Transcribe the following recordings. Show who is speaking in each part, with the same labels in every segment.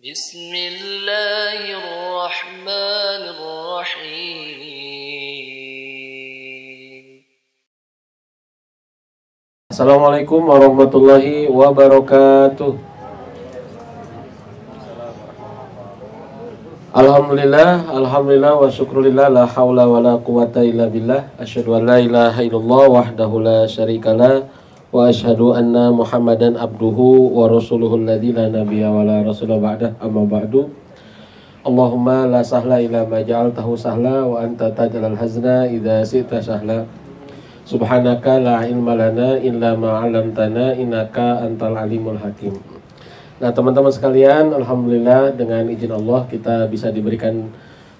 Speaker 1: Bismillahirrahmanirrahim.
Speaker 2: Assalamualaikum warahmatullahi wabarakatuh. Alhamdulillah wa syukrulillah, la haula wa la quwata illa billah. Asyhadu an la ilaha illallah wahdahu la syarikalah wa asyhadu anna Muhammadan abduhu wa rasuluhul ladzi la nabiyya wa la rasula ba'dah, amma ba'du. Allahumma la sahla illa ma ja'altahu sahla wa anta taj'alal hazna idza syi'ta sahla. Subhanaka la ilma lana illa ma 'allamtana innaka antal alimul hakim. Nah, teman-teman sekalian, alhamdulillah dengan izin Allah kita bisa diberikan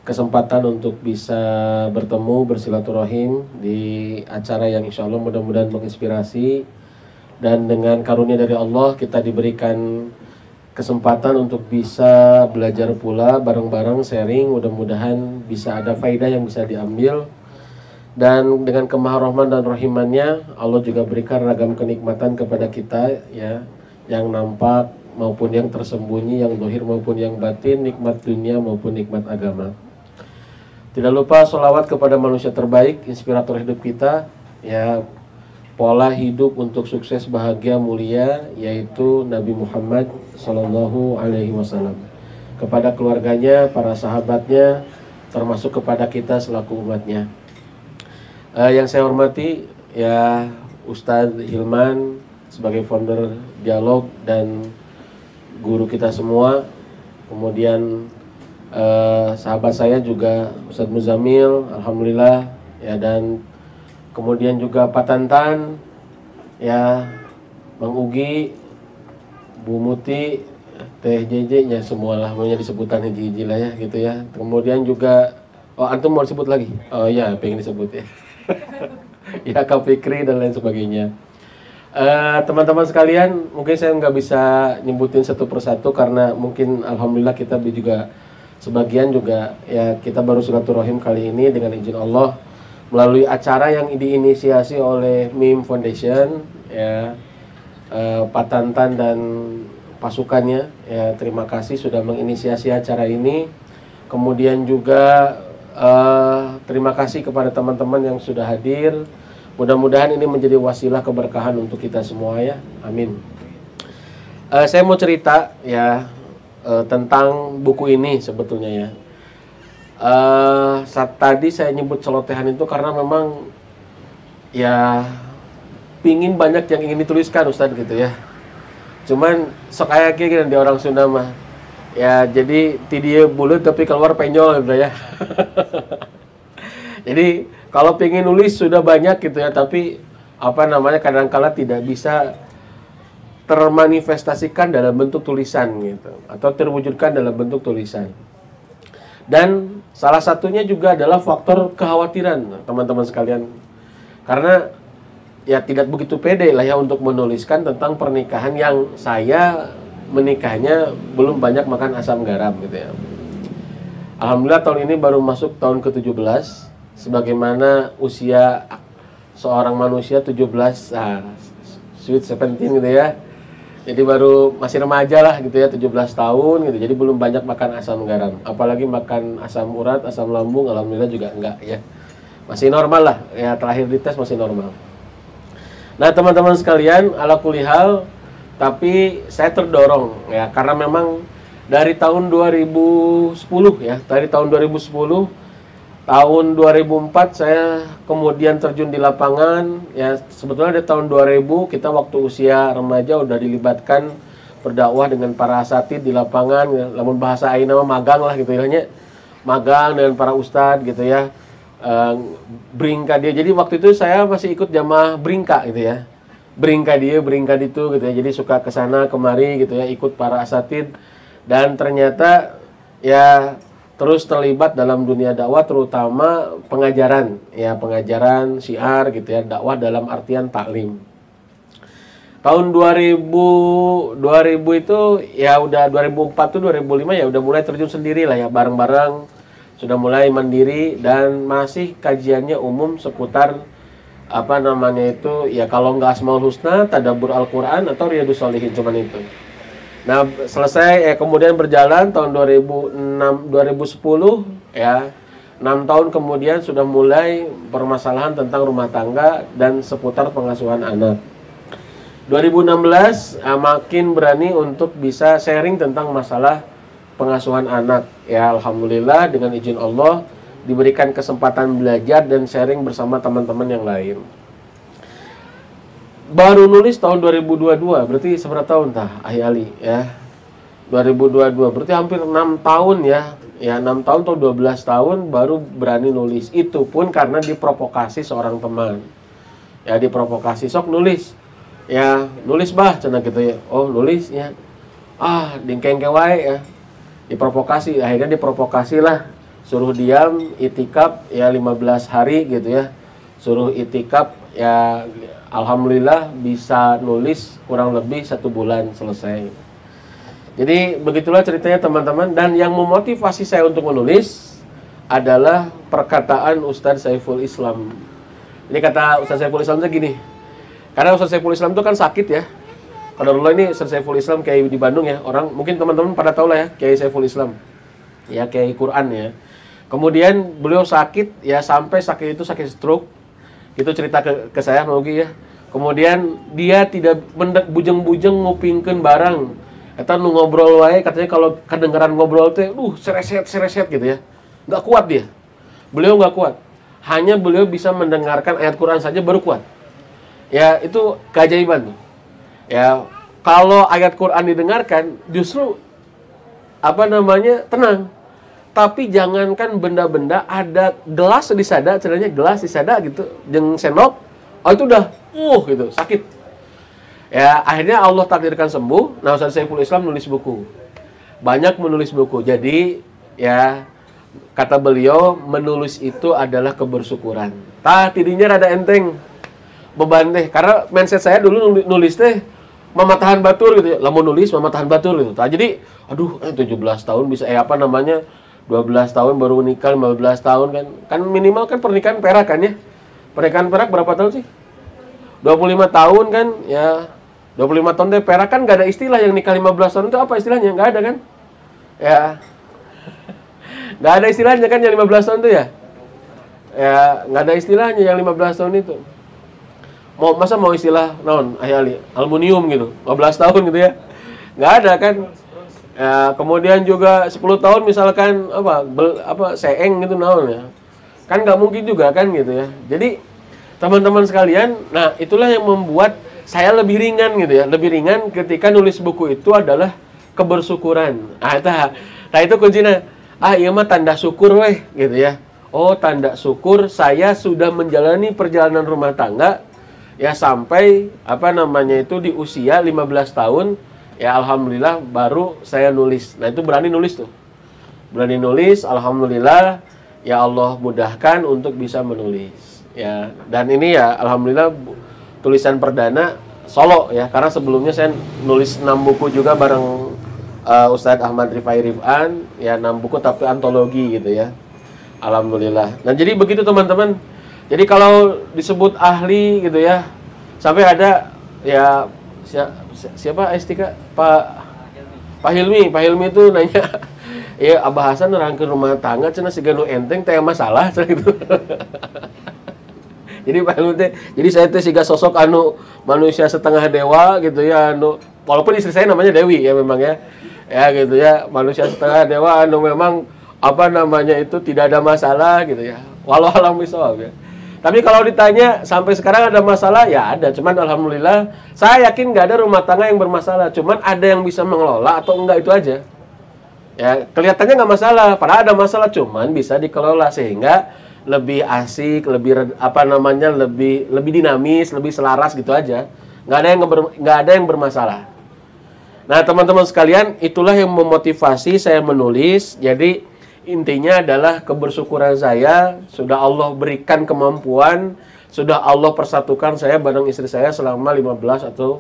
Speaker 2: kesempatan untuk bisa bertemu bersilaturahim di acara yang insya Allah mudah-mudahan menginspirasi, dan dengan karunia dari Allah kita diberikan kesempatan untuk bisa belajar pula bareng-bareng, sharing, mudah-mudahan bisa ada faedah yang bisa diambil. Dan dengan kemaharahman dan rahimannya Allah juga berikan ragam kenikmatan kepada kita, ya, yang nampak maupun yang tersembunyi, yang zahir maupun yang batin, nikmat dunia maupun nikmat agama. Tidak lupa sholawat kepada manusia terbaik, inspirator hidup kita, ya, pola hidup untuk sukses, bahagia, mulia, yaitu Nabi Muhammad Sallallahu Alaihi Wasallam. Kepada keluarganya, para sahabatnya, termasuk kepada kita selaku umatnya. Yang saya hormati, ya, Ustadz Hilman sebagai founder Dialog dan guru kita semua, kemudian sahabat saya juga Ustadz Muzamil, alhamdulillah, ya, dan kemudian juga Pak Tantan, ya, Bang Ugi, Bu Muti, Teh JJ, ya semualah maunya disebutan hiji-hiji lah, ya, gitu ya. Kemudian juga, oh antum mau disebut lagi? Oh ya, pengen disebut, ya. Ya, Kak Fikri dan lain sebagainya. Teman-teman sekalian, mungkin saya nggak bisa nyebutin satu persatu karena mungkin alhamdulillah kita juga sebagian juga, ya, kita baru silaturahim kali ini dengan izin Allah melalui acara yang diinisiasi oleh MIM Foundation, ya, Pak Tantan dan pasukannya, ya, terima kasih sudah menginisiasi acara ini. Kemudian juga terima kasih kepada teman-teman yang sudah hadir. Mudah-mudahan ini menjadi wasilah keberkahan untuk kita semua, ya. Amin. Saya mau cerita, ya, tentang buku ini sebetulnya, ya. Saat tadi saya nyebut celotehan itu karena memang, ya, pingin banyak yang ingin dituliskan Ustadz, gitu ya. Cuman sok kayak gini di orang Sunda mah, ya, jadi tidieu buleut tapi keluar penyol, gitu ya. Jadi kalau pengen nulis sudah banyak, gitu ya, tapi apa namanya kadang-kala tidak bisa termanifestasikan dalam bentuk tulisan, gitu, atau terwujudkan dalam bentuk tulisan. Dan salah satunya juga adalah faktor kekhawatiran, teman-teman sekalian, karena ya tidak begitu pede lah, ya, untuk menuliskan tentang pernikahan yang saya menikahnya belum banyak makan asam garam, gitu ya. Alhamdulillah tahun ini baru masuk tahun ke-17. Sebagaimana usia seorang manusia 17, sweet 17, gitu ya. Jadi baru masih remaja lah, gitu ya, 17 tahun gitu. Jadi belum banyak makan asam garam. Apalagi makan asam urat, asam lambung, alhamdulillah juga enggak, ya. Masih normal lah, ya, terakhir dites masih normal. Nah, teman-teman sekalian, ala kulihal, tapi saya terdorong, ya, karena memang dari tahun 2010, ya, dari tahun 2010, tahun 2004 saya kemudian terjun di lapangan, ya, sebetulnya di tahun 2000 kita waktu usia remaja udah dilibatkan berdakwah dengan para asatid di lapangan, ya, namun bahasa aing nama magang lah, gitu ya, magang dengan para ustadz, gitu ya, bringka dia. Jadi waktu itu saya masih ikut jamaah bringka, gitu ya, bringka dia, bringka itu, gitu ya, jadi suka kesana kemari, gitu ya, ikut para asatid, dan ternyata, ya, terus terlibat dalam dunia dakwah, terutama pengajaran, ya, pengajaran syiar, gitu ya, dakwah dalam artian taklim. Tahun 2000 itu, ya, udah 2004 tuh 2005, ya, udah mulai terjun sendiri lah, ya, bareng-bareng, sudah mulai mandiri, dan masih kajiannya umum seputar apa namanya itu, ya, kalau nggak Asmaul Husna, Tadabbur Al-Quran atau Riyadhus Shalihin, cuman itu. Nah, selesai kemudian berjalan tahun 2006 2010 ya. 6 tahun kemudian sudah mulai permasalahan tentang rumah tangga dan seputar pengasuhan anak. 2016 makin berani untuk bisa sharing tentang masalah pengasuhan anak. Ya, alhamdulillah dengan izin Allah diberikan kesempatan belajar dan sharing bersama teman-teman yang lain. Baru nulis tahun 2022, berarti seberapa tahun tah, Ahi Ali ya? 2022, berarti hampir 6 tahun ya. Ya 6 tahun atau 12 tahun baru berani nulis. Itu pun karena diprovokasi seorang teman. Ya diprovokasi, sok nulis. Ya nulis bah, cenah gitu ya. Oh nulis ya. Ah dingkeng wae ya. Diprovokasi, akhirnya diprovokasi lah. Suruh diam, itikaf ya 15 hari gitu ya. Suruh itikaf ya, alhamdulillah bisa nulis kurang lebih 1 bulan selesai. Jadi begitulah ceritanya teman-teman. Dan yang memotivasi saya untuk menulis adalah perkataan Ustadz Saiful Islam. Ini kata Ustadz Saiful Islam itu gini. Karena Ustadz Saiful Islam itu kan sakit ya. Kalau dulu ini Ustadz Saiful Islam kayak di Bandung ya. Orang mungkin teman-teman pada tahu lah ya, Kiai Saiful Islam. Ya Kiai Quran ya. Kemudian beliau sakit ya, sampai sakit itu sakit stroke. Itu cerita ke saya mungkin ya. Kemudian dia tidak bujeng-bujeng ngupingkeun barang. Eta nu ngobrol wae, katanya kalau kedengaran ngobrol teh sereset gitu ya. Nggak kuat dia. Beliau nggak kuat. Hanya beliau bisa mendengarkan ayat Quran saja baru kuat. Ya, itu keajaiban. Ya, kalau ayat Quran didengarkan justru tenang. Tapi jangankan benda-benda, ada gelas disada, caranya gelas disada gitu, jeung sendok, oh itu udah gitu, sakit. Ya, akhirnya Allah takdirkan sembuh. Nah, Ustaz Saiful Islam nulis buku. Banyak menulis buku. Jadi, ya kata beliau, menulis itu adalah kebersyukuran. Tah, tidinya rada enteng beban teh. Karena mindset saya dulu nulis teh mamatahan batur gitu ya. Lamun nulis mamatahan batur gitu. Tah, jadi, aduh, 17 tahun bisa 12 tahun baru nikah, 15 tahun kan. Kan minimal kan pernikahan perak kan ya. Pernikahan perak berapa tahun sih? 25 tahun kan ya. 25 tahun deh perak kan gak ada istilah yang nikah 15 tahun itu apa istilahnya? Gak ada kan? Ya. Gak ada istilahnya kan yang 15 tahun itu ya? Ya, gak ada istilahnya yang 15 tahun itu. Masa mau istilah naon? Ali, aluminium gitu. 15 tahun gitu ya. Gak ada kan? Ya, kemudian juga 10 tahun misalkan seeng gitu naon ya. Kan gak mungkin juga kan gitu ya. Jadi teman-teman sekalian, nah itulah yang membuat saya lebih ringan gitu ya. Lebih ringan ketika nulis buku itu adalah kebersyukuran. Nah itu kuncinya. Iya mah tanda syukur weh gitu ya. Oh, tanda syukur saya sudah menjalani perjalanan rumah tangga ya sampai di usia 15 tahun ya, alhamdulillah baru saya nulis. Nah, itu berani nulis tuh. Berani nulis, alhamdulillah ya Allah mudahkan untuk bisa menulis. Ya, dan ini ya alhamdulillah tulisan perdana solo ya, karena sebelumnya saya nulis 6 buku juga bareng Ustadz Ahmad Rifai Rifan ya, 6 buku tapi antologi gitu ya, alhamdulillah. Nah jadi begitu teman-teman. Jadi kalau disebut ahli gitu ya, sampai ada ya siapa Estika Pak Hilmi itu nanya ya Abah Hasan nerangkeun rumah tangga cenah siga nu enteng teh masalah cenah gitu. Jadi Pak Hilmi teh, jadi saya teh siga sosok anu manusia setengah dewa gitu ya, anu walaupun istri saya namanya Dewi ya memang ya. Ya gitu ya, manusia setengah dewa anu memang itu tidak ada masalah gitu ya. Walau alam bisawab ya. Tapi kalau ditanya sampai sekarang ada masalah ya ada, cuman alhamdulillah saya yakin nggak ada rumah tangga yang bermasalah, cuman ada yang bisa mengelola atau enggak itu aja. Ya, kelihatannya nggak masalah, padahal ada masalah, cuman bisa dikelola sehingga lebih asik, lebih lebih dinamis, lebih selaras gitu aja. Nggak ada yang bermasalah. Nah, teman-teman sekalian, itulah yang memotivasi saya menulis. Jadi intinya adalah kebersyukuran saya sudah Allah berikan kemampuan, sudah Allah persatukan saya bareng istri saya selama 15 atau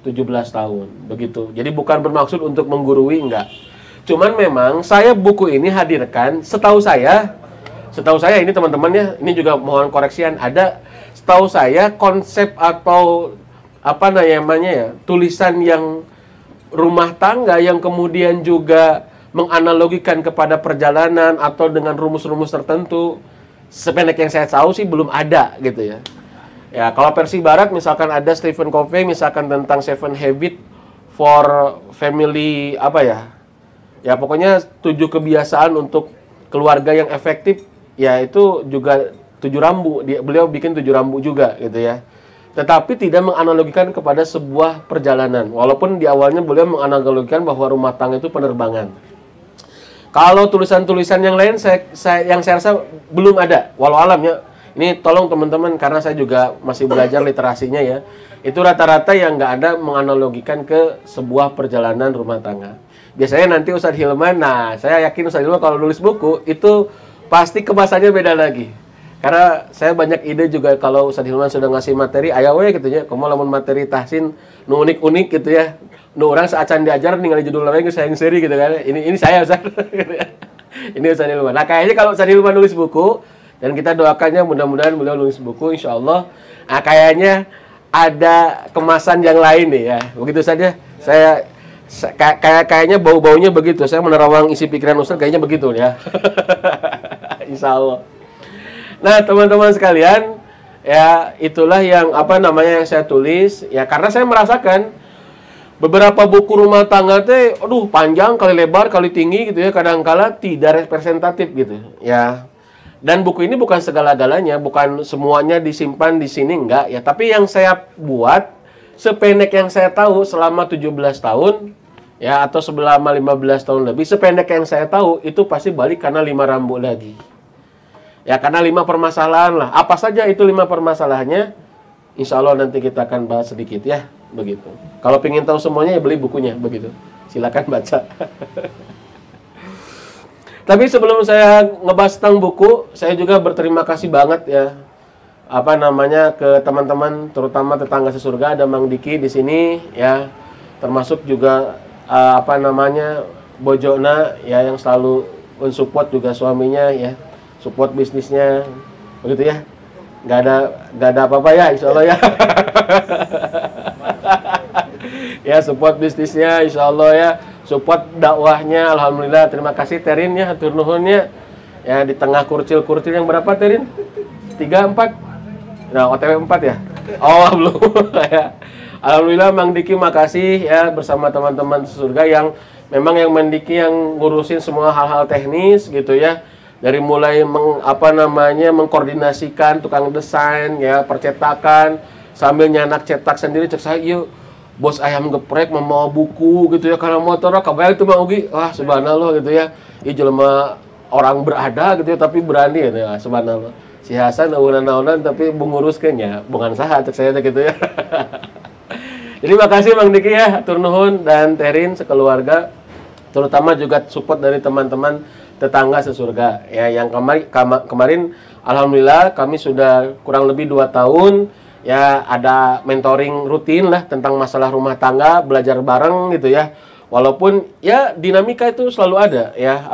Speaker 2: 17 tahun. Begitu. Jadi bukan bermaksud untuk menggurui, enggak. Cuman memang saya buku ini hadirkan setahu saya ini teman-temannya, ini juga mohon koreksian, ada setahu saya konsep atau tulisan yang rumah tangga yang kemudian juga menganalogikan kepada perjalanan atau dengan rumus-rumus tertentu, sependek yang saya tahu sih belum ada gitu ya. Ya, kalau versi barat misalkan ada Stephen Covey misalkan tentang Seven Habits for Family apa ya? Ya pokoknya 7 kebiasaan untuk keluarga yang efektif, ya itu juga 7 rambu. Beliau bikin 7 rambu juga gitu ya. Tetapi tidak menganalogikan kepada sebuah perjalanan. Walaupun di awalnya beliau menganalogikan bahwa rumah tangga itu penerbangan. Kalau tulisan-tulisan yang lain yang saya rasa belum ada. Walau alam ya. Ini tolong teman-teman karena saya juga masih belajar literasinya ya. Itu rata-rata yang nggak ada menganalogikan ke sebuah perjalanan rumah tangga. Biasanya nanti Ustadz Hilman, nah saya yakin Ustadz Hilman kalau nulis buku itu pasti kemasannya beda lagi. Karena saya banyak ide juga kalau Ustadz Hilman sudah ngasih materi, ayo we gitu ya, kamu lamun materi tahsin nu unik-unik gitu ya. Nu orang seacan diajar ningali judul lain saya yang seri gitu kan. Ini saya Ustadz. Ini Ustadz Hilman. Nah kayaknya kalau Ustadz Hilman nulis buku, dan kita doakannya mudah-mudahan beliau nulis buku insya Allah. Nah, kayaknya ada kemasan yang lain nih ya. Begitu saja. Kayaknya bau-baunya begitu. Saya menerawang isi pikiran Ustaz kayaknya begitu ya. Insya Allah. Nah, teman-teman sekalian, ya itulah yang yang saya tulis ya karena saya merasakan beberapa buku rumah tangga teh panjang kali lebar kali tinggi gitu ya, kadang-kala tidak representatif gitu ya. Dan buku ini bukan segala-galanya, bukan semuanya disimpan di sini, enggak ya. Tapi yang saya buat, sependek yang saya tahu selama 17 tahun, ya atau selama 15 tahun lebih, sependek yang saya tahu, itu pasti balik karena 5 rambu lagi. Ya, karena 5 permasalahan lah. Apa saja itu 5 permasalahannya, insya Allah nanti kita akan bahas sedikit ya, begitu. Kalau ingin tahu semuanya, ya beli bukunya, begitu. Silakan baca. Tapi sebelum saya ngebahas tentang buku, saya juga berterima kasih banget ya, ke teman-teman, terutama tetangga sesurga, ada Mang Diki di sini ya, termasuk juga Bojona ya yang selalu mensupport juga suaminya ya, support bisnisnya, begitu ya, nggak ada apa-apa ya, insya Allah ya. Ya support bisnisnya, insya Allah ya. Support dakwahnya, alhamdulillah. Terima kasih Terin ya, hatur nuhunnya. Ya di tengah kurcil-kurcil yang berapa Terin? 3, 4. Nah, OTW 4 ya? Oh, belum. Ya. Alhamdulillah Mang Diki makasih ya bersama teman-teman surga yang memang yang Mang Diki yang ngurusin semua hal-hal teknis gitu ya. Dari mulai mengkoordinasikan tukang desain ya, percetakan, sambil nyanak cetak sendiri, cek saya yuk. Bos ayam geprek membawa buku gitu ya karena motor kabayang itu Mang Ugi, wah subhanallah gitu ya. Ieu jelema orang berada gitu ya tapi berani ya, subhanallah. Si Hasan naonan tapi menguruskeun ya, bungan saha cek saya gitu ya. Jadi makasih Mang Diki ya, hatur nuhun dan Terin sekeluarga, terutama juga support dari teman-teman tetangga sesurga ya yang kemarin alhamdulillah kami sudah kurang lebih 2 tahun ya ada mentoring rutin lah tentang masalah rumah tangga, belajar bareng gitu ya. Walaupun ya dinamika itu selalu ada ya,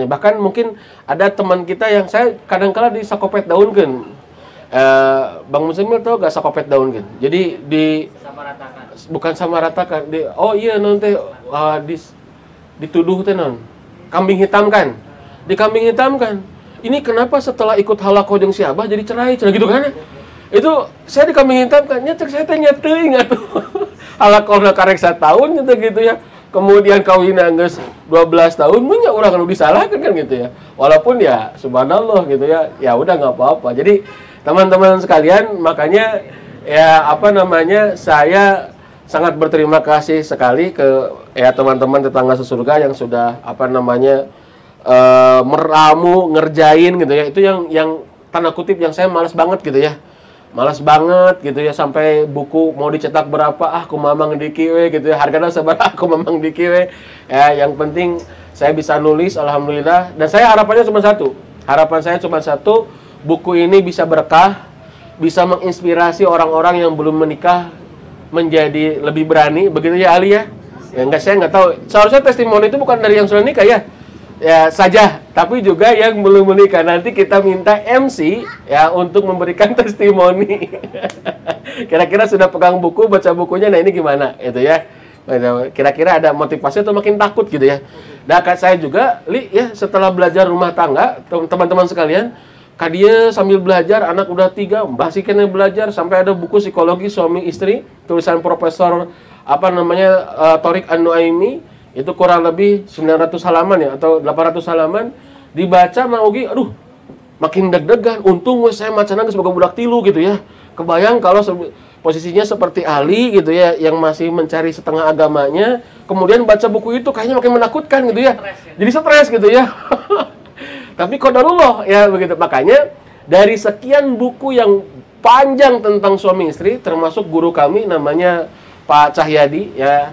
Speaker 2: bahkan mungkin ada teman kita yang saya kadang-kala di sakopet daunkeun. Bang Muslimil tau gak sakopet daunkeun. Jadi bukan samaratakan. Nanti dituduh teh non. Kambing hitam kan. Di kambing hitam kan. Ini kenapa setelah ikut halakoh jeung si Abah jadi cerai gitu kan? Itu saya di kambing hitam kan nyetek saya tanya teuing atuh. Halakohna karek 1 tahun gitu ya. Kemudian kawinna geus 12 tahun nya urang anu disalahkan kan gitu ya. Walaupun ya subhanallah gitu ya. Ya udah enggak apa-apa. Jadi teman-teman sekalian makanya ya saya sangat berterima kasih sekali ke ya teman-teman tetangga sesurga yang sudah meramu ngerjain gitu ya. Itu yang tanda kutip yang saya malas banget gitu ya. Malas banget gitu ya, sampai buku mau dicetak berapa aku Mamang Diki we gitu ya, harganya seberapa aku Mamang Diki we ya, yang penting saya bisa nulis alhamdulillah. Dan saya harapan saya cuma satu, buku ini bisa berkah, bisa menginspirasi orang-orang yang belum menikah menjadi lebih berani, begitu ya Ali ya. Saya nggak tahu, seharusnya testimoni itu bukan dari yang sudah nikah ya saja, tapi juga yang belum menikah. Nanti kita minta MC ya untuk memberikan testimoni. Kira-kira sudah pegang buku, baca bukunya, nah ini gimana itu ya. Kira-kira ada motivasi atau makin takut gitu ya. Dan saya juga, ya setelah belajar rumah tangga, teman-teman sekalian, kadia sambil belajar, anak udah 3, Mbah Sikennya belajar, sampai ada buku psikologi suami istri, tulisan Profesor Thorik An-Nuaimi, itu kurang lebih 900 halaman ya, atau 800 halaman, dibaca Mang Ugi, aduh, makin deg-degan. Untung saya macanang sebagai budak tilu gitu ya. Kebayang kalau posisinya seperti Ali gitu ya, yang masih mencari setengah agamanya, kemudian baca buku itu kayaknya makin menakutkan gitu ya. Jadi stres gitu ya. Tapi qadarullah ya begitu. Makanya dari sekian buku yang panjang tentang suami istri, termasuk guru kami namanya Pak Cahyadi ya.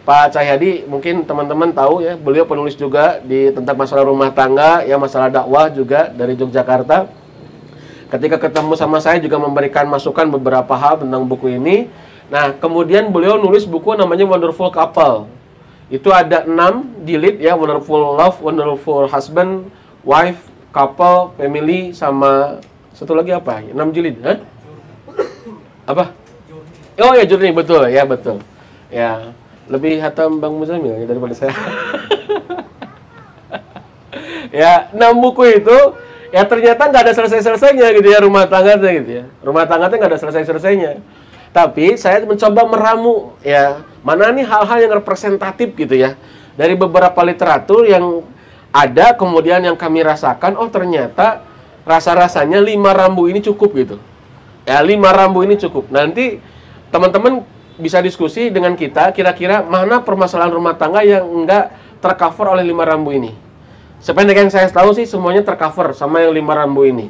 Speaker 2: Pak Cahyadi mungkin teman-teman tahu ya, beliau penulis juga tentang masalah rumah tangga, ya masalah dakwah juga dari Yogyakarta. Ketika ketemu sama saya juga memberikan masukan beberapa hal tentang buku ini. Nah, kemudian beliau nulis buku namanya Wonderful Couple. Itu ada 6 jilid ya, Wonderful Love, Wonderful Husband, Wife, Couple, Family, sama satu lagi apa? 6 jilid, ha? Apa? Oh ya, Journey, betul, ya betul. Ya, lebih hatam Bang Muzamil ya, daripada saya. Ya, 6 buku itu ya ternyata nggak ada selesai-selesainya gitu ya rumah tangga gitu ya. Rumah tangga nggak ada selesai-selesainya. Tapi saya mencoba meramu ya, mana nih hal-hal yang representatif gitu ya. Dari beberapa literatur yang ada, kemudian yang kami rasakan, oh ternyata rasa-rasanya 5 rambu ini cukup gitu. Ya 5 rambu ini cukup. Nanti teman-teman bisa diskusi dengan kita, kira-kira mana permasalahan rumah tangga yang nggak tercover oleh 5 rambu ini. Sependek yang saya tahu sih semuanya tercover sama yang 5 rambu ini.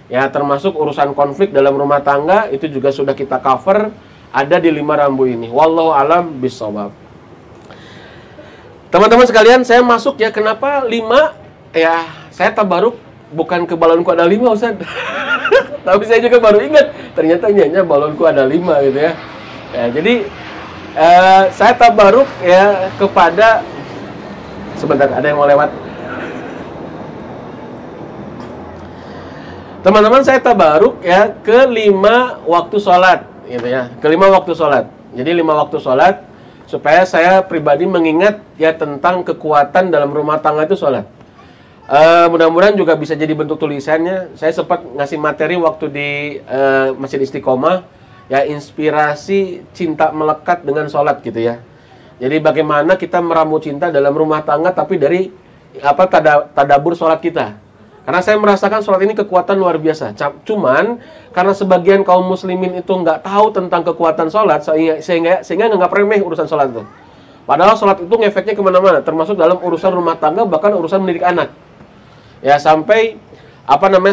Speaker 2: Ya termasuk urusan konflik dalam rumah tangga itu juga sudah kita cover, ada di 5 rambu ini. Wallahu alam bishawab. Teman-teman sekalian, saya masuk ya, kenapa 5? Ya saya tabaruk bukan ke balonku ada 5 Ustaz. Tapi saya juga baru ingat ternyata nyanya balonku ada 5 gitu ya. Ya jadi saya tabaruk ya kepada, sebentar ada yang mau lewat. Teman-teman, saya tabaruk ya ke 5 waktu sholat gitu ya, ke 5 waktu sholat. Jadi 5 waktu sholat supaya saya pribadi mengingat ya tentang kekuatan dalam rumah tangga itu sholat. Mudah-mudahan juga bisa jadi bentuk tulisannya. Saya sempat ngasih materi waktu di Masjid Istiqomah ya, inspirasi cinta melekat dengan sholat gitu ya. Jadi bagaimana kita meramu cinta dalam rumah tangga tapi dari tadabur sholat kita. Karena saya merasakan sholat ini kekuatan luar biasa. Cuman karena sebagian kaum muslimin itu nggak tahu tentang kekuatan sholat, sehingga nggak remeh urusan sholat itu. Padahal sholat itu ngefeknya kemana-mana, termasuk dalam urusan rumah tangga, bahkan urusan mendidik anak. Ya sampai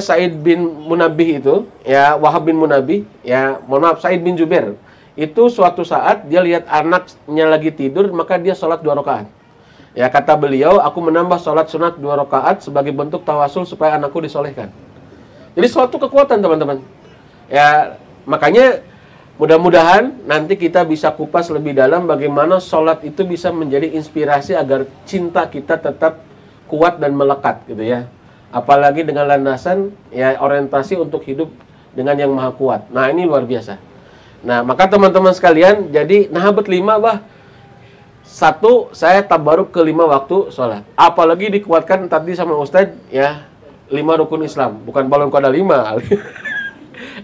Speaker 2: Said bin Munabih itu, ya Wahab bin Munabih, ya mohon maaf Said bin Jubair, itu suatu saat dia lihat anaknya lagi tidur, maka dia sholat 2 rakaat. Ya kata beliau, aku menambah sholat sunat 2 rakaat sebagai bentuk tawasul supaya anakku disolehkan. Jadi suatu kekuatan teman-teman. Ya makanya mudah-mudahan nanti kita bisa kupas lebih dalam bagaimana sholat itu bisa menjadi inspirasi agar cinta kita tetap kuat dan melekat gitu ya. Apalagi dengan landasan ya orientasi untuk hidup dengan yang maha kuat. Nah ini luar biasa. Nah maka teman-teman sekalian, jadi nahabat 5 bah. 1, saya tabaruk ke 5 waktu sholat. Apalagi dikuatkan tadi sama Ustadz ya, 5 rukun Islam. Bukan balon ada 5.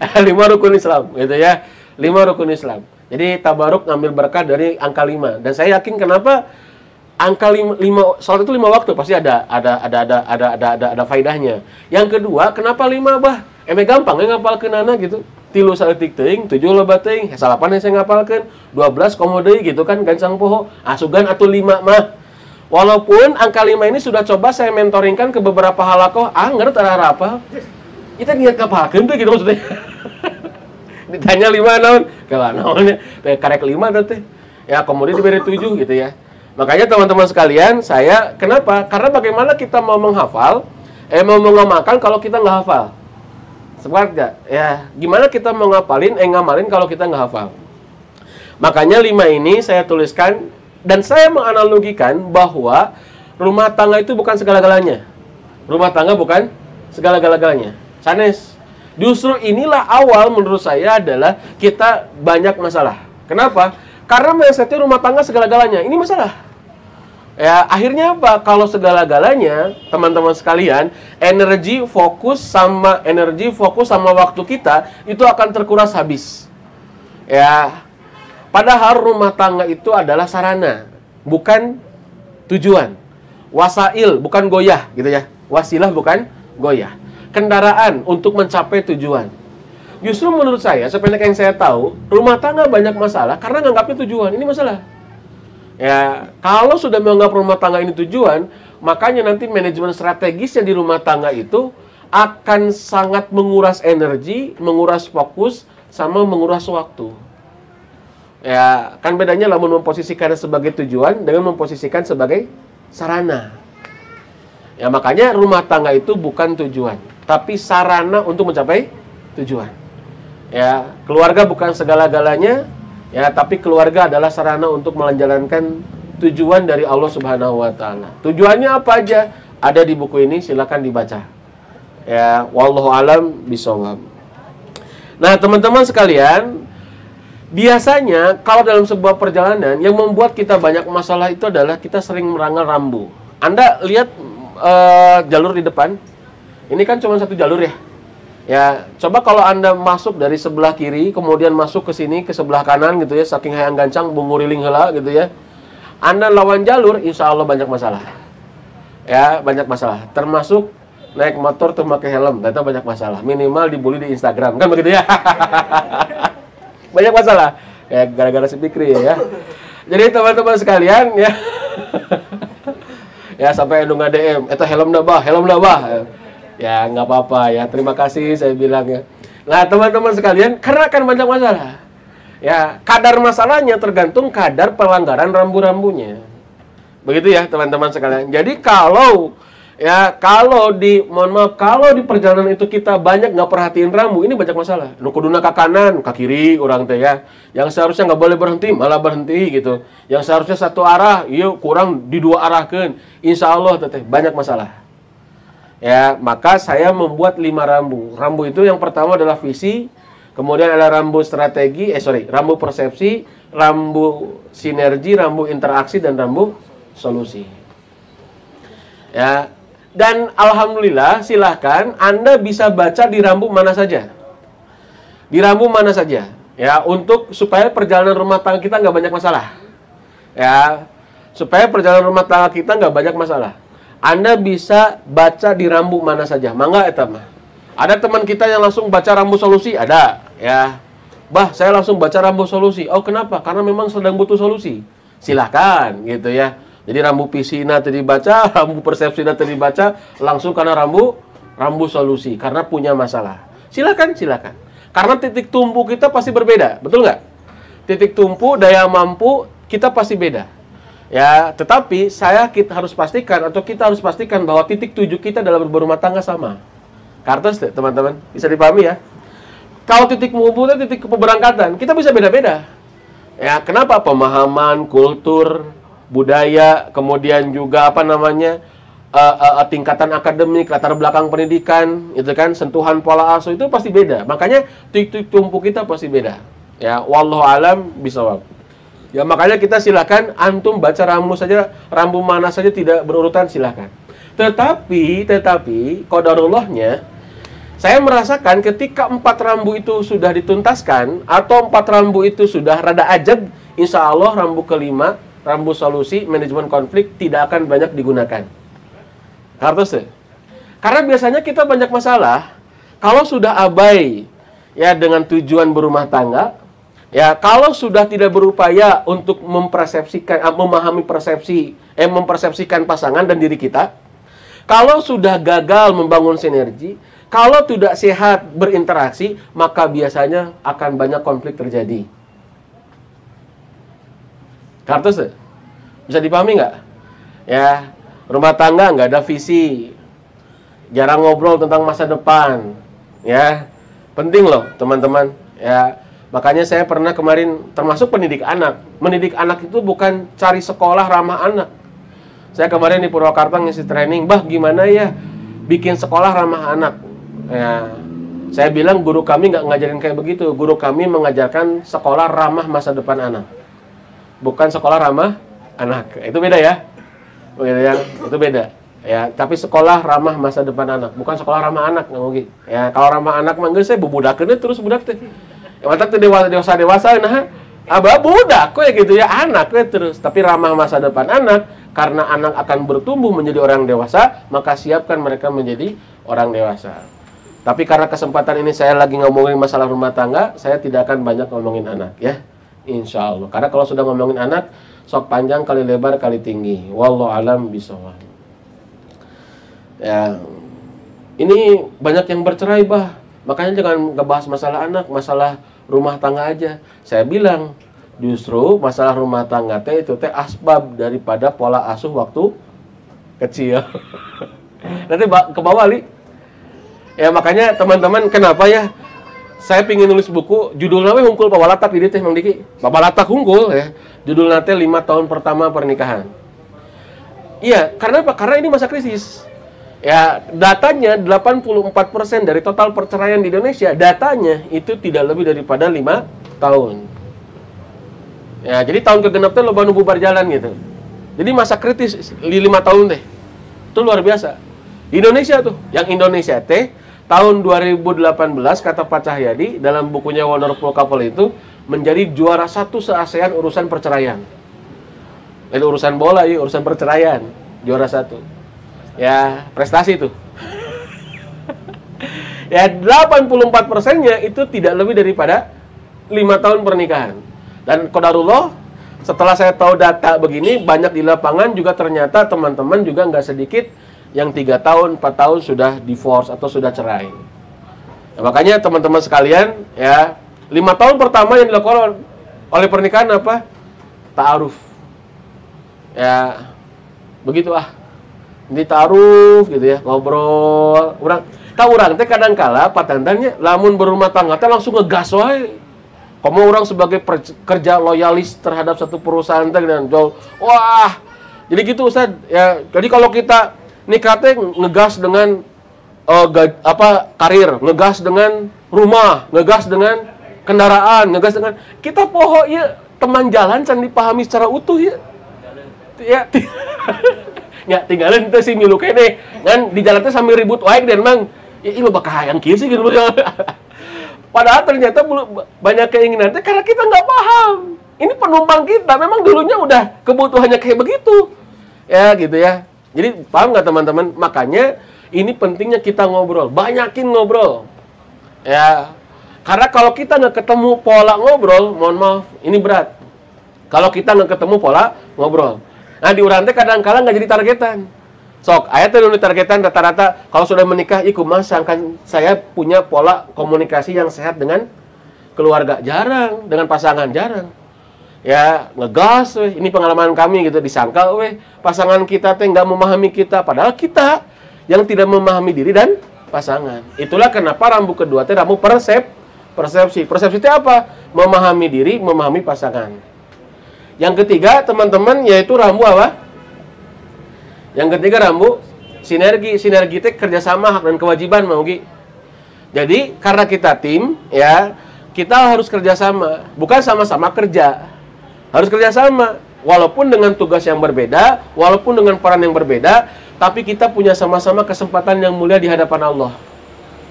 Speaker 2: 5 rukun Islam gitu ya. 5 rukun Islam. Jadi tabaruk ngambil berkah dari angka 5. Dan saya yakin kenapa angka 5 sholat itu 5 waktu pasti ada faedahnya. Yang kedua, kenapa 5 bah? Gampang ya ngapalkeun anak gitu. 3 saeutik teuing, 7 loba teuing, 8 saya ngapalkeun, 12 komo deui gitu kan gancang poho. Asugan atuh 5 mah. Walaupun angka 5 ini sudah coba saya mentoringkan ke beberapa halakoh, anger tara apa. Kita niat ngapalkeun teh gitu maksudnya. Ditanya 5 naon? Kalau naonnya karek 5 teh. Ya kemudian diberi 7 gitu ya. Makanya teman-teman sekalian, saya kenapa? Karena bagaimana kita mau menghafal, mau mengamalkan kalau kita nggak hafal. Sepakat gak? Ya, gimana kita mau ngamalin kalau kita nggak hafal? Makanya 5 ini saya tuliskan dan saya menganalogikan bahwa rumah tangga itu bukan segala-galanya. Rumah tangga bukan segala-galanya. Sanes. Justru inilah awal menurut saya adalah kita banyak masalah. Kenapa? Karena mindsetnya rumah tangga segala-galanya. Ini masalah. Ya, akhirnya apa? Kalau segala-galanya, teman-teman sekalian, energi fokus sama waktu kita itu akan terkuras habis. Ya. Padahal rumah tangga itu adalah sarana, bukan tujuan. Wasail bukan goyah gitu ya. Wasilah bukan goyah. Kendaraan untuk mencapai tujuan. Justru menurut saya, sependek yang saya tahu, rumah tangga banyak masalah karena nganggapnya tujuan. Ini masalah. Ya, kalau sudah menganggap rumah tangga ini tujuan, makanya nanti manajemen strategisnya di rumah tangga itu akan sangat menguras energi, menguras fokus, sama menguras waktu. Ya, kan bedanya lah memposisikan sebagai tujuan dengan memposisikan sebagai sarana. Ya, makanya rumah tangga itu bukan tujuan, tapi sarana untuk mencapai tujuan. Ya, keluarga bukan segala-galanya, ya, tapi keluarga adalah sarana untuk menjalankan tujuan dari Allah Subhanahu wa taala. Tujuannya apa aja? Ada di buku ini, silakan dibaca. Ya, wallahu alam bishawab. Nah, teman-teman sekalian, biasanya kalau dalam sebuah perjalanan yang membuat kita banyak masalah itu adalah kita sering meranggal rambu. Anda lihat jalur di depan. Ini kan cuma satu jalur ya. Ya, coba kalau Anda masuk dari sebelah kiri, kemudian masuk ke sini ke sebelah kanan gitu ya, saking hayang gancang bunguriling heula gitu ya. Anda lawan jalur, insya Allah banyak masalah. Ya, banyak masalah. Termasuk naik motor tuh pakai helm, ternyata banyak masalah. Minimal dibully di Instagram, kan begitu ya. Banyak masalah. Ya, gara-gara si Fikri ya. Jadi teman-teman sekalian ya. Ya, sampai anu nge-DM, eta helm dah bah. Ya, nggak apa-apa ya. Terima kasih saya bilang ya. Nah, teman-teman sekalian, karena kan banyak masalah. Ya, kadar masalahnya tergantung kadar pelanggaran rambu-rambunya. Begitu ya, teman-teman sekalian. Jadi kalau di perjalanan itu kita banyak nggak perhatiin rambu, ini banyak masalah. Nu kuduna ke kanan, ke kiri orang teh ya. Yang seharusnya nggak boleh berhenti, malah berhenti gitu. Yang seharusnya satu arah, yuk kurang di dua arahkan. Insya Allah teteh banyak masalah. Ya, maka saya membuat 5 rambu. Rambu itu yang pertama adalah visi, kemudian ada rambu rambu persepsi, rambu sinergi, rambu interaksi, dan rambu solusi. Ya. Dan alhamdulillah, silahkan Anda bisa baca di rambu mana saja. Di rambu mana saja. Ya, supaya perjalanan rumah tangga kita nggak banyak masalah. Ya, supaya perjalanan rumah tangga kita nggak banyak masalah. Anda bisa baca di rambu mana saja. Mangga eta mah. Ada teman kita yang langsung baca rambu solusi, ada. Ya, bah, saya langsung baca rambu solusi. Oh, kenapa? Karena memang sedang butuh solusi. Silahkan, gitu ya. Jadi rambu pisina tadi dibaca, rambu persepsi tadi dibaca, langsung karena rambu solusi karena punya masalah. Silakan. Karena titik tumpu kita pasti berbeda, betul nggak? Titik tumpu, daya mampu kita pasti beda. Ya, tetapi kita harus pastikan bahwa titik tuju kita dalam berumah tangga sama. Kartos, teman-teman, bisa dipahami ya. Kalau titik mumputnya titik keberangkatan, kita bisa beda-beda. Ya, kenapa? Pemahaman, kultur, budaya, kemudian juga tingkatan akademik, latar belakang pendidikan, itu kan, sentuhan pola asuh itu pasti beda. Makanya titik tumpu kita pasti beda. Ya, wallahu alam bishawab. Ya, makanya kita silakan antum baca rambu mana saja tidak berurutan silakan. Tetapi qadarullahnya, saya merasakan ketika 4 rambu itu sudah dituntaskan atau 4 rambu itu sudah rada ajab, insya Allah rambu kelima, rambu solusi, manajemen konflik tidak akan banyak digunakan. Harus ya? Karena biasanya kita banyak masalah kalau sudah abai ya dengan tujuan berumah tangga, ya kalau sudah tidak berupaya untuk mempersepsikan pasangan dan diri kita, kalau sudah gagal membangun sinergi, kalau tidak sehat berinteraksi, maka biasanya akan banyak konflik terjadi. Kartus ya? Bisa dipahami nggak? Ya, rumah tangga nggak ada visi, jarang ngobrol tentang masa depan, ya penting loh teman-teman. Ya, makanya saya pernah kemarin termasuk pendidik anak. Mendidik anak itu bukan cari sekolah ramah anak. Saya kemarin di Purwakarta ngisi training, bah gimana ya bikin sekolah ramah anak. Ya, saya bilang guru kami nggak ngajarin kayak begitu. Guru kami mengajarkan sekolah ramah masa depan anak. bukan sekolah ramah anak. Itu beda ya. Begitu ya. Itu beda. Ya, tapi sekolah ramah masa depan anak, bukan sekolah ramah anak ngogi. Ya, kalau ramah anak mah geus bubudakeun terus budak teh. Ya mantap teh dewasa nah. Aba budak we gitu ya, anak we terus. Tapi ramah masa depan anak karena anak akan bertumbuh menjadi orang dewasa, maka siapkan mereka menjadi orang dewasa. Tapi karena kesempatan ini saya lagi ngomongin masalah rumah tangga, saya tidak akan banyak ngomongin anak ya. Insya Allah. Karena kalau sudah ngomongin anak, sok panjang kali lebar kali tinggi. Wallahu alam bishawab. Ya, ini banyak yang bercerai bah. Makanya jangan ngebahas masalah anak, masalah rumah tangga aja. Saya bilang justru masalah rumah tangga teh itu teh asbab daripada pola asuh waktu kecil. Nanti ke bawah li. Ya makanya teman-teman kenapa ya? Saya pingin nulis buku, judulnya hungkul babalatak di teh Mang Diki. Babalatak hungkul ya. Judulnya teh 5 tahun pertama pernikahan. Iya, karena apa? Karena ini masa krisis. Ya, datanya 84% dari total perceraian di Indonesia, datanya itu tidak lebih daripada 5 tahun. Ya, jadi tahun kegenap teh loba nu bubar jalan gitu. Jadi masa kritis 5 tahun teh. Itu luar biasa. Di Indonesia tuh, yang Indonesia teh tahun 2018 kata Pak Cahyadi dalam bukunya Wonderful Couple itu menjadi juara 1 se-ASEAN urusan perceraian. Lain urusan bola, ya, urusan perceraian, juara 1. Ya, prestasi tuh. Ya, 84%-nya itu tidak lebih daripada 5 tahun pernikahan. Dan qadarullah, setelah saya tahu data begini, banyak di lapangan juga ternyata teman-teman juga nggak sedikit yang 3 tahun, 4 tahun sudah divorce atau sudah cerai. Nah, makanya teman-teman sekalian, ya, 5 tahun pertama yang dilakukan oleh pernikahan apa? Ta'aruf. Ya, begitu ah. Ini ta'aruf gitu ya, ngobrol. Urang teh kadang-kala patentannya lamun berumah tangga teh langsung ngegas wae. Kamu orang sebagai kerja loyalis terhadap satu perusahaan teh dan jauh. Wah. Jadi gitu Ustaz. Ya, jadi kalau kita nikah teh ngegas dengan karir, ngegas dengan rumah, ngegas dengan kendaraan, ngegas dengan kita poho ya teman jalan can dipahami secara utuh ya. Ya. Ya tinggalin teh si milu kene kan di jalan teh sambil ribut wae dan mang ih lo bakal hayang kieu sih gitu. Padahal ternyata banyak keinginan teh karena kita nggak paham. Ini penumpang kita memang dulunya udah kebutuhannya kayak begitu. Ya gitu ya. Jadi paham nggak teman-teman? Makanya ini pentingnya kita ngobrol, banyakin ngobrol. Ya. Karena kalau kita nggak ketemu pola ngobrol, mohon maaf, ini berat. Kalau kita nggak ketemu pola ngobrol. Nah, di urang teh kadang-kala nggak jadi targetan. Sok, aya teh nu targetan rata-rata kalau sudah menikah, iku mah sangkan saya punya pola komunikasi yang sehat dengan keluarga. Jarang, dengan pasangan jarang. Ya, ngegas weh. Ini pengalaman kami gitu, disangka weh pasangan kita teh nggak memahami kita, padahal kita yang tidak memahami diri dan pasangan. Itulah kenapa rambu kedua teh rambu persepsi. Persepsi itu apa? Memahami diri, memahami pasangan. Yang ketiga, teman-teman, yaitu rambu apa? Yang ketiga rambu sinergi. Sinergi itu kerjasama, hak dan kewajiban, Maugi. Jadi, karena kita tim, ya, kita harus kerjasama. Bukan sama-sama kerja. Harus kerjasama. Walaupun dengan tugas yang berbeda, walaupun dengan peran yang berbeda, tapi kita punya sama-sama kesempatan yang mulia di hadapan Allah.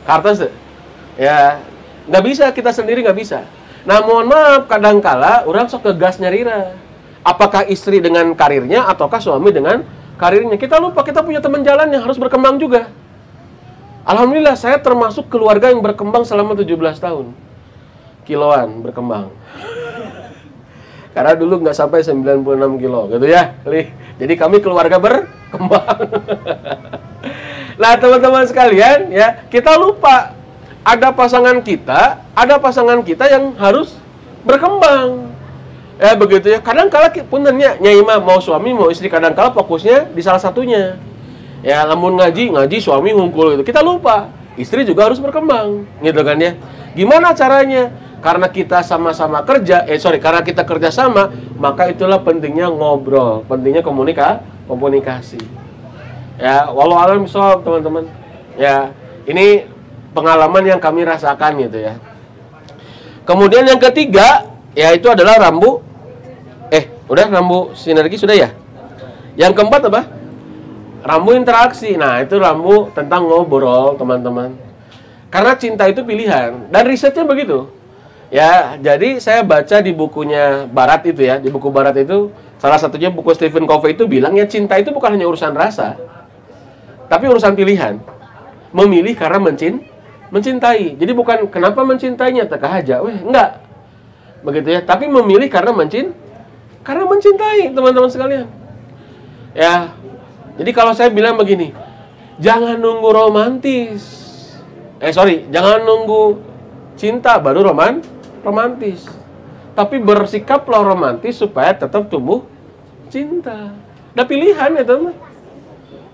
Speaker 2: Karena, ya, nggak bisa, kita sendiri nggak bisa. Nah, mohon maaf, kadangkala orang sok ngegas nyarira. Apakah istri dengan karirnya ataukah suami dengan karirnya? Kita lupa kita punya teman jalan yang harus berkembang juga. Alhamdulillah, saya termasuk keluarga yang berkembang selama 17 tahun. Kiloan berkembang. Karena dulu nggak sampai 96 kilo, gitu ya. Jadi kami keluarga berkembang. Nah, teman-teman sekalian, ya, kita lupa. Ada pasangan kita yang harus berkembang. Ya begitu ya. Kadang-kala puntennya Nyai mah mau suami mau istri kadang-kala fokusnya di salah satunya. Ya lamun ngaji suami ngungkul gitu. Kita lupa, istri juga harus berkembang, gitu kan ya. Gimana caranya? Karena kita sama-sama kerja, karena kita kerja sama, maka itulah pentingnya ngobrol, pentingnya komunikasi. Ya, walau alam soal teman-teman. Ya, ini pengalaman yang kami rasakan gitu ya. Kemudian yang ketiga, yaitu adalah rambu Udah rambu sinergi sudah ya? Yang keempat apa? Rambu interaksi. Nah, itu rambu tentang ngobrol, teman-teman. Karena cinta itu pilihan. Dan risetnya begitu. Ya, jadi saya baca di bukunya Barat itu ya. Di buku Barat itu, salah satunya buku Stephen Covey itu bilang, ya cinta itu bukan hanya urusan rasa. Tapi urusan pilihan. Memilih karena mencintai. Jadi bukan kenapa mencintainya, tekah aja. Enggak. Begitu ya. Tapi memilih karena mencintai, teman-teman sekalian. Ya, jadi kalau saya bilang begini, jangan nunggu romantis. Jangan nunggu cinta baru romantis. Tapi bersikaplah romantis supaya tetap tumbuh cinta. Ada pilihan ya, teman.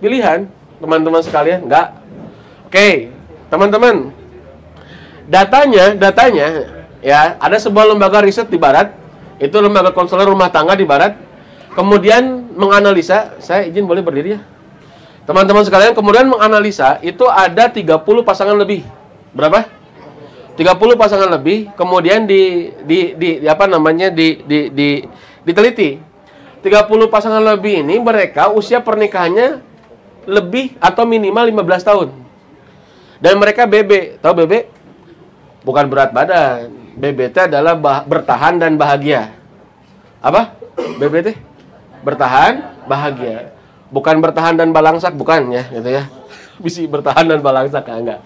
Speaker 2: Pilihan, teman-teman sekalian, enggak. Oke, teman-teman. Datanya ya, ada sebuah lembaga riset di Barat. Itu lembaga konselor rumah tangga di Barat. Kemudian menganalisa, saya izin boleh berdiri ya. Teman-teman sekalian, kemudian menganalisa itu ada 30 pasangan lebih. Berapa? 30 pasangan lebih, kemudian diteliti. 30 pasangan lebih ini mereka usia pernikahannya lebih atau minimal 15 tahun. Dan mereka BB. Tahu BB? Bukan berat badan. BBT adalah bertahan dan bahagia. Apa? BBT? Bertahan, bahagia. Bukan bertahan dan balangsak, bukan ya, gitu ya. Bisa bertahan dan balangsak, enggak.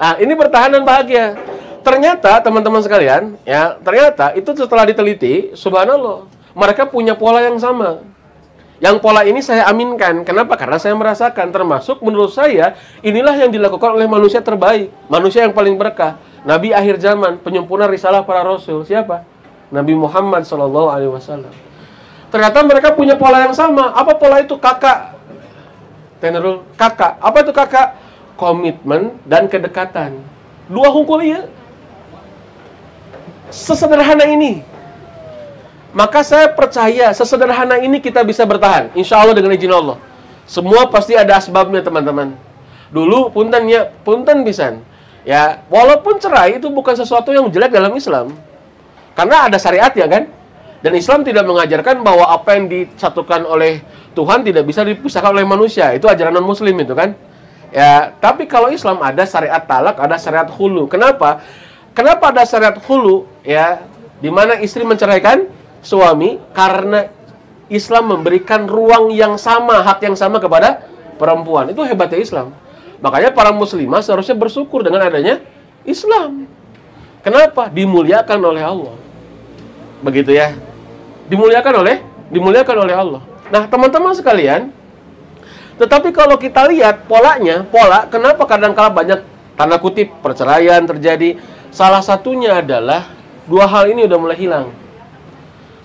Speaker 2: Nah, ini bertahan dan bahagia. Ternyata, teman-teman sekalian, ya, ternyata itu setelah diteliti, subhanallah, mereka punya pola yang sama. Yang pola ini saya aminkan. Kenapa? Karena saya merasakan, termasuk menurut saya, inilah yang dilakukan oleh manusia terbaik. Manusia yang paling berkah. Nabi akhir zaman, penyempurna risalah para rasul. Siapa? Nabi Muhammad SAW. Ternyata mereka punya pola yang sama. Apa pola itu? Kakak. Tenerul, kakak. Apa itu kakak? Komitmen dan kedekatan. Dua hungkul iya. Sesederhana ini. Maka saya percaya sesederhana ini kita bisa bertahan. Insya Allah dengan izin Allah. Semua pasti ada asbabnya, teman-teman. Dulu punten pisan. Ya, walaupun cerai itu bukan sesuatu yang jelek dalam Islam. Karena ada syariat ya kan? Dan Islam tidak mengajarkan bahwa apa yang disatukan oleh Tuhan tidak bisa dipisahkan oleh manusia. Itu ajaran non-muslim itu kan. Ya, tapi kalau Islam ada syariat talak, ada syariat khulu. Kenapa? Kenapa ada syariat khulu? Ya, di mana istri menceraikan suami karena Islam memberikan ruang yang sama, hak yang sama kepada perempuan. Itu hebatnya Islam. Makanya para muslimah seharusnya bersyukur dengan adanya Islam. Kenapa? Dimuliakan oleh Allah. Begitu ya. Dimuliakan oleh Allah. Nah, teman-teman sekalian, tetapi kalau kita lihat pola kenapa kadang-kala banyak tanda kutip perceraian terjadi? Salah satunya adalah dua hal ini udah mulai hilang.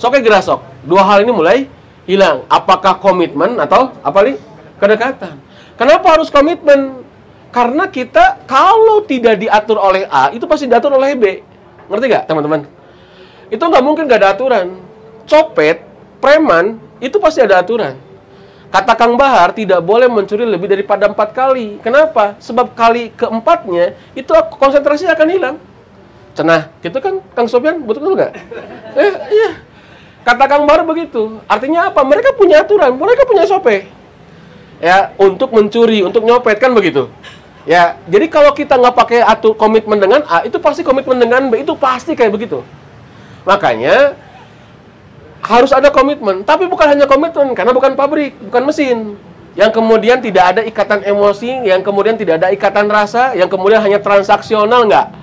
Speaker 2: Soke gerasok, dua hal ini mulai hilang. Apakah komitmen atau apa nih? Kedekatan. Kenapa harus komitmen? Karena kita kalau tidak diatur oleh A, itu pasti diatur oleh B. Ngerti nggak, teman-teman? Itu nggak mungkin nggak ada aturan. Copet, preman, itu pasti ada aturan. Kata Kang Bahar, tidak boleh mencuri lebih daripada 4 kali. Kenapa? Sebab kali keempatnya, itu konsentrasi akan hilang. Cenah, gitu kan, Kang Sofyan, betul nggak? Iya. Kata Kang Bahar begitu. Artinya apa? Mereka punya aturan, mereka punya SOP. Ya, untuk mencuri, untuk nyopet, kan begitu. Ya, jadi kalau kita nggak pakai komitmen dengan A, itu pasti komitmen dengan B, itu pasti kayak begitu. Makanya, harus ada komitmen, tapi bukan hanya komitmen, karena bukan pabrik, bukan mesin. Yang kemudian tidak ada ikatan emosi, yang kemudian tidak ada ikatan rasa, yang kemudian hanya transaksional, enggak.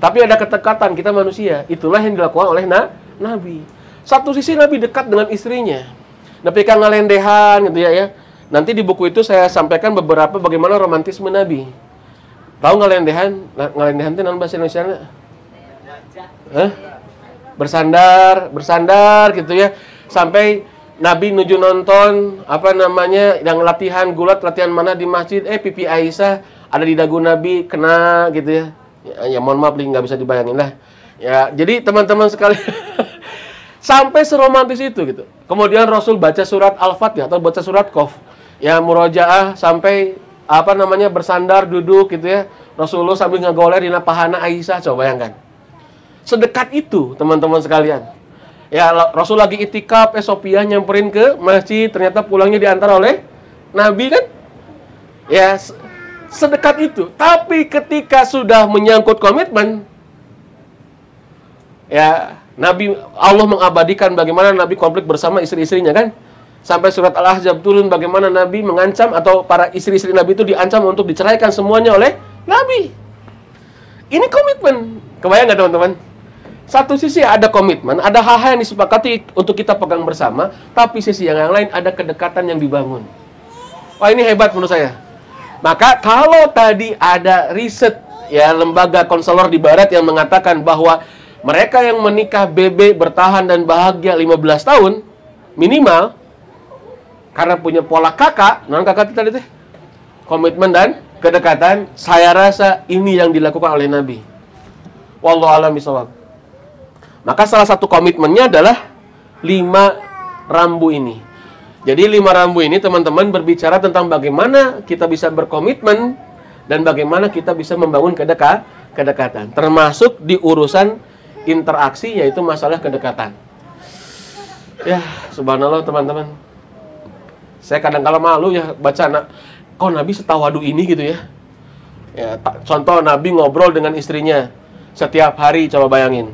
Speaker 2: Tapi ada ketekatan, kita manusia. Itulah yang dilakukan oleh Nabi. Satu sisi Nabi dekat dengan istrinya. Nabi kan ngalendehan gitu ya. Nanti di buku itu saya sampaikan beberapa bagaimana romantisme Nabi. Tahu ngalendehan? Ngalendehan itu nama bahasa Indonesia-nya? Bersandar gitu ya. Sampai Nabi nuju nonton yang latihan gulat, latihan mana di masjid, pipi Aisyah ada di dagu Nabi kena gitu ya. Ya mohon maaf nggak bisa dibayangin lah. Ya, jadi teman-teman sekalian sampai seromantis itu gitu. Kemudian Rasul baca surat Al-Fatihah atau baca surat Qaf. Ya murojaah sampai bersandar duduk gitu ya. Rasulullah sambil ngagoler di pahana Aisyah, coba bayangkan. Sedekat itu, teman-teman sekalian. Ya, Rasul lagi itikaf, Sopiah nyamperin ke masjid, ternyata pulangnya diantar oleh Nabi kan? Ya, sedekat itu. Tapi ketika sudah menyangkut komitmen, ya, Allah mengabadikan bagaimana Nabi konflik bersama istri-istrinya kan? Sampai surat Al-Ahzab turun bagaimana Nabi mengancam atau para istri-istri Nabi itu diancam untuk diceraikan semuanya oleh Nabi. Ini komitmen. Kebayang nggak teman-teman? Satu sisi ada komitmen, ada hal-hal yang disepakati untuk kita pegang bersama, tapi sisi yang lain ada kedekatan yang dibangun. Wah, ini hebat menurut saya. Maka kalau tadi ada riset ya lembaga konselor di barat yang mengatakan bahwa mereka yang menikah BB bertahan dan bahagia 15 tahun minimal karena punya pola kakak, non kakak tadi teh komitmen dan kedekatan, saya rasa ini yang dilakukan oleh Nabi. Wallahu a'lam bishawab. Maka salah satu komitmennya adalah 5 rambu ini. Jadi 5 rambu ini teman-teman berbicara tentang bagaimana kita bisa berkomitmen dan bagaimana kita bisa membangun kedekatan. Termasuk di urusan interaksi, yaitu masalah kedekatan. Ya, subhanallah teman-teman. Saya kadang-kala malu ya baca, kok Nabi setawadu ini gitu ya. Ya, contoh Nabi ngobrol dengan istrinya setiap hari, coba bayangin.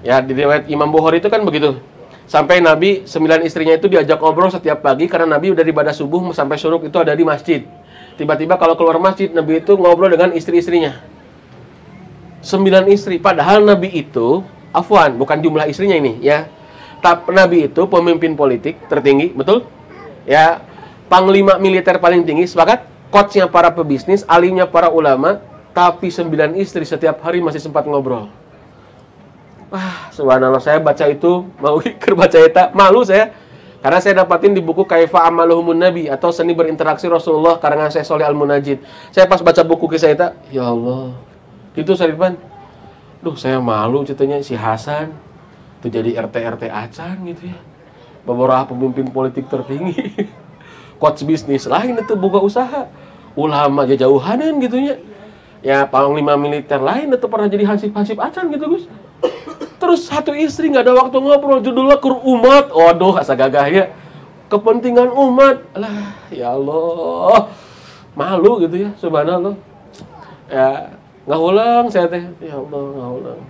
Speaker 2: Ya, di riwayat Imam Bukhari itu kan begitu. Sampai Nabi 9 istrinya itu diajak ngobrol setiap pagi karena Nabi udah ibadah subuh sampai syuruk itu ada di masjid. Tiba-tiba kalau keluar masjid, Nabi itu ngobrol dengan istri-istrinya. 9 istri. Padahal Nabi itu, afwan, bukan jumlah istrinya ini, ya. Tapi Nabi itu pemimpin politik tertinggi, betul? Ya, panglima militer paling tinggi, sepakat? Coachnya para pebisnis, alimnya para ulama, tapi 9 istri setiap hari masih sempat ngobrol. Wah, subhanallah, saya baca itu, mau ikut baca itu, malu saya. Karena saya dapatin di buku Kaifa Amaluhumun Nabi, atau Seni Berinteraksi Rasulullah, karangan Syekh Shalih Al-Munajjid. Saya pas baca buku kisah itu, ya Allah. Itu saya depan, duh saya malu ceritanya si Hasan, itu jadi RT acan gitu ya. Beberapa pemimpin politik tertinggi. Coach bisnis lain itu buka usaha. Ulama aja jauhanan gitu ya. Ya, panglima militer lain itu pernah jadi hansip-hansip acan gitu, Gus. Terus satu istri nggak ada waktu ngobrol, judulnya Kur Umat. Waduh, asa gagah ya. Kepentingan umat. Lah, ya Allah. Malu gitu ya, subhanallah. Ya, nggak ulang saya teh. Ya Allah, nggak ulang.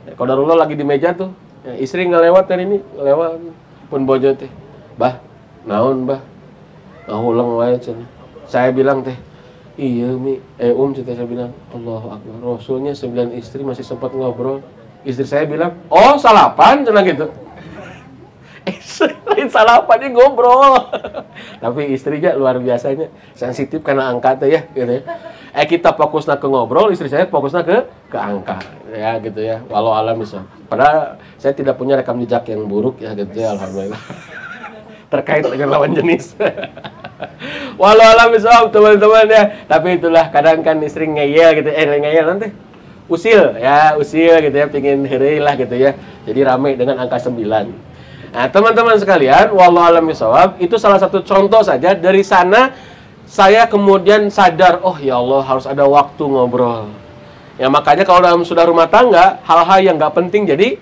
Speaker 2: Ya, qadarullah lagi di meja tuh. Ya, istri nggak lewat dari ini, lewat pun bojo teh. Bah, naon bah? Nggak ulang wae cenah. Saya bilang teh, iya Mi, saya bilang, Allahu Akbar. Rasulnya 9 istri masih sempat ngobrol. Istri saya bilang, oh salapan, cenah gitu. Lain salapannya ngobrol. Tapi istrinya luar biasanya sensitif karena angka tuh ya, gitu ya. Kita fokusnya ke ngobrol, istri saya fokusnya ke angka, ya gitu ya. Walau alam bisa. Padahal saya tidak punya rekam jejak yang buruk ya, gitu ya, alhamdulillah. Terkait dengan lawan jenis. Walau alam bisa, teman-teman ya. Tapi itulah kadang kan istri ngeyel gitu, ngeyel nanti. Usil gitu ya, pingin heureuy lah gitu ya. Jadi rame dengan angka 9. Nah, teman-teman sekalian, wallahu a'lam bishawab, itu salah satu contoh saja. Dari sana saya kemudian sadar, oh ya Allah, harus ada waktu ngobrol. Ya makanya kalau dalam sudah rumah tangga, hal-hal yang nggak penting jadi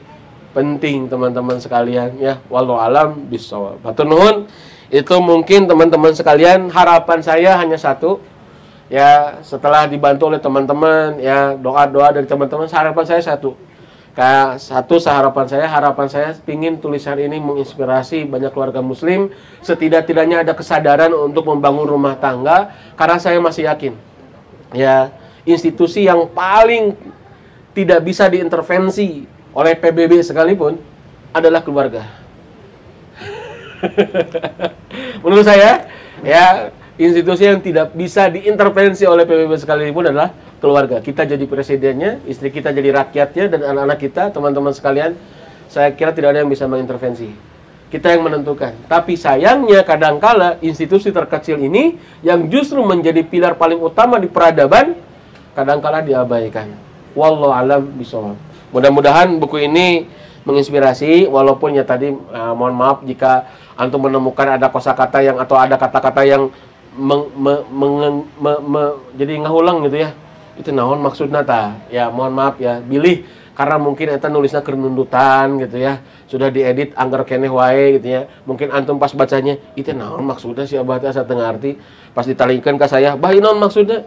Speaker 2: penting, teman-teman sekalian ya. Wallahu a'lam bishawab. Hatur nuhun. Itu mungkin teman-teman sekalian, harapan saya hanya satu. Ya, setelah dibantu oleh teman-teman, ya doa-doa dari teman-teman, harapan saya satu. Harapan saya pingin tulisan ini menginspirasi banyak keluarga muslim, setidak-tidaknya ada kesadaran untuk membangun rumah tangga, karena saya masih yakin, ya, institusi yang paling tidak bisa diintervensi oleh PBB sekalipun adalah keluarga. Menurut saya, ya, institusi yang tidak bisa diintervensi oleh PBB sekalipun adalah keluarga. Kita jadi presidennya, istri kita jadi rakyatnya, dan anak-anak kita, teman-teman sekalian, saya kira tidak ada yang bisa mengintervensi. Kita yang menentukan. Tapi sayangnya kadangkala institusi terkecil ini yang justru menjadi pilar paling utama di peradaban, kadangkala diabaikan. Wallahu a'lam bishawab. Mudah-mudahan buku ini menginspirasi, walaupun ya tadi mohon maaf jika antum menemukan ada kosakata yang atau ada kata-kata yang jadi ngahulang gitu ya. Itu naon maksudna ta? Ya mohon maaf ya, bilih karena mungkin eta nulisnya keur nundutan gitu ya. Sudah diedit anggar keneh wae gitu ya. Mungkin antum pas bacanya, itu naon maksudnya si abah teh asa teu ngarti. Pas ditalingkeun ka saya, "Bah, naon maksudnya?"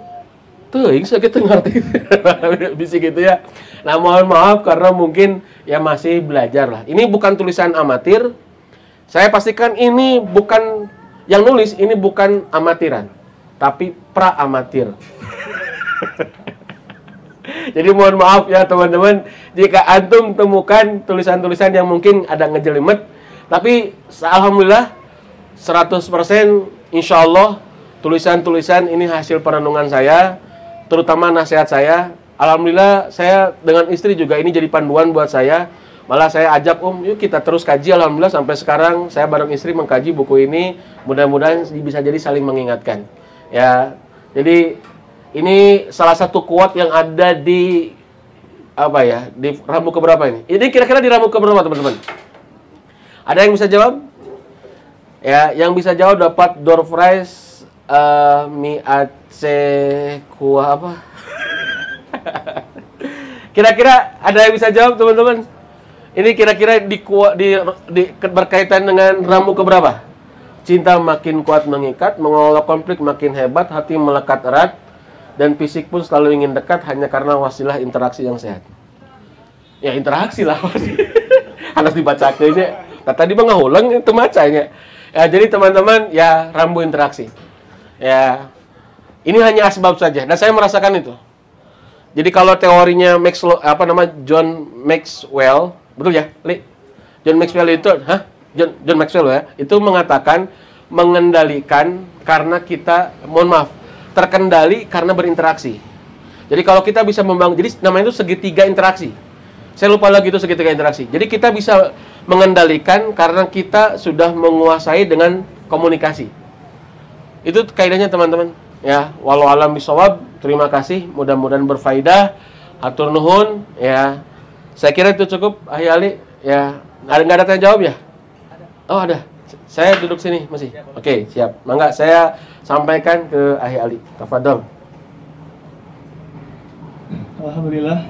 Speaker 2: Teuing saya teu ngarti. Bisa gitu ya. Nah, mohon maaf karena mungkin ya masih belajar lah. Ini bukan tulisan amatir. Saya pastikan ini bukan yang nulis, ini bukan amatiran, tapi pra-amatir. Jadi mohon maaf ya teman-teman, jika antum temukan tulisan-tulisan yang mungkin ada ngejelimet, tapi alhamdulillah 100% insya Allah tulisan-tulisan ini hasil perenungan saya, terutama nasihat saya. Alhamdulillah saya dengan istri juga ini jadi panduan buat saya. Malah saya ajak yuk kita terus kaji. Alhamdulillah sampai sekarang saya bareng istri mengkaji buku ini. Mudah-mudahan bisa jadi saling mengingatkan. Ya, jadi ini salah satu quote yang ada di apa ya? Di rambu keberapa ini? Ini kira-kira di rambu keberapa, teman-teman? Ada yang bisa jawab? Ya, yang bisa jawab dapat door prize mie Aceh kuah apa? Kira-kira ada yang bisa jawab, teman-teman? Ini kira-kira berkaitan dengan rambu keberapa? Cinta makin kuat mengikat, mengelola konflik makin hebat, hati melekat erat, dan fisik pun selalu ingin dekat hanya karena wasilah interaksi yang sehat. Ya interaksi lah. Harus dibacakan ya. Nah, tadi mah ngahulang itu macanya. Ya, jadi teman-teman ya rambu interaksi. Ya ini hanya asbab saja. Dan saya merasakan itu. Jadi kalau teorinya John Maxwell, betul ya, Li? John Maxwell itu, John Maxwell ya, itu mengatakan mengendalikan karena kita, mohon maaf, terkendali karena berinteraksi. Jadi kalau kita bisa membangun, jadi namanya itu segitiga interaksi. Saya lupa lagi itu segitiga interaksi. Jadi kita bisa mengendalikan karena kita sudah menguasai dengan komunikasi. Itu kaidahnya teman-teman. Ya, walau alam bisawab. Terima kasih, mudah-mudahan berfaedah. Hatur nuhun. Ya, saya kira itu cukup. Ahli Ali. Ya, nggak ada tanya jawab ya? Oh ada. Saya duduk sini masih. Oke, siap. Mangga saya sampaikan ke Ahli Ali. Tafadhol.
Speaker 1: Alhamdulillah.